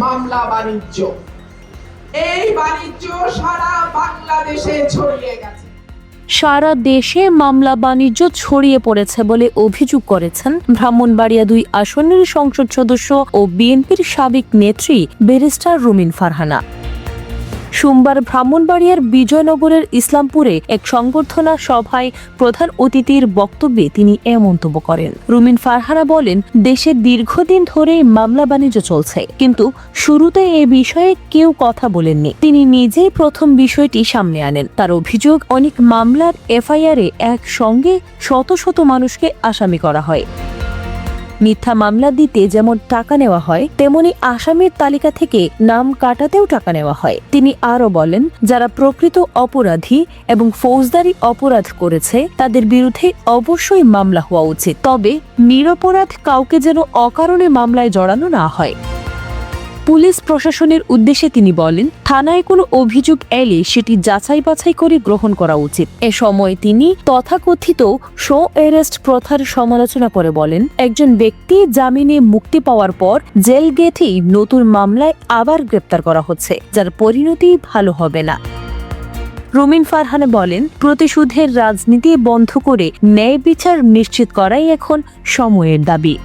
মামলা বাণিজ্য, এই বাণিজ্য সারা বাংলাদেশে ছড়িয়ে গেছে। সারা দেশে মামলা বাণিজ্য ছড়িয়ে পড়েছে বলে অভিযোগ করেছেন ব্রাহ্মণবাড়িয়া ২ আসনের সংসদ সদস্য ও বিএনপির সাবেক নেত্রী ব্যারিস্টার রুমিন ফারহানা। সোমবার ব্রাহ্মণবাড়িয়ার বিজয়নগরের ইসলামপুরে এক সংবর্ধনা সভায় প্রধান অতিথির বক্তব্যে তিনি এ মন্তব্য করেন। রুমিন ফারহানা বলেন, দেশে দীর্ঘদিন ধরে মামলা বাণিজ্য চলছে, কিন্তু শুরুতে এ বিষয়ে কেউ কথা বলেননি। তিনি নিজেই প্রথম বিষয়টি সামনে আনেন। তার অভিযোগ, অনেক মামলার এফআইআরে একসঙ্গে শত শত মানুষকে আসামি করা হয়। মিথ্যা মামলা দিতে যেমন টাকা নেওয়া হয়, তেমনি আসামির তালিকা থেকে নাম কাটাতেও টাকা নেওয়া হয়। তিনি আরো বলেন, যারা প্রকৃত অপরাধী এবং ফৌজদারি অপরাধ করেছে তাদের বিরুদ্ধে অবশ্যই মামলা হওয়া উচিত, তবে নিরপরাধ কাউকে যেন অকারণে মামলায় জড়ানো না হয়। পুলিশ প্রশাসনের উদ্দেশ্যে তিনি বলেন, থানায় কোনো অভিযোগ এলে সেটি যাচাই বাছাই করে গ্রহণ করা উচিত। এ সময় তিনি তথাকথিত শো অ্যারেস্ট প্রথার সমালোচনা করে বলেন, একজন ব্যক্তি জামিনে মুক্তি পাওয়ার পর জেল গেটেই নতুন মামলায় আবার গ্রেপ্তার করা হচ্ছে, যার পরিণতি ভালো হবে না। রুমিন ফারহানা বলেন, প্রতিশোধের রাজনীতি বন্ধ করে ন্যায় বিচার নিশ্চিত করাই এখন সময়ের দাবি।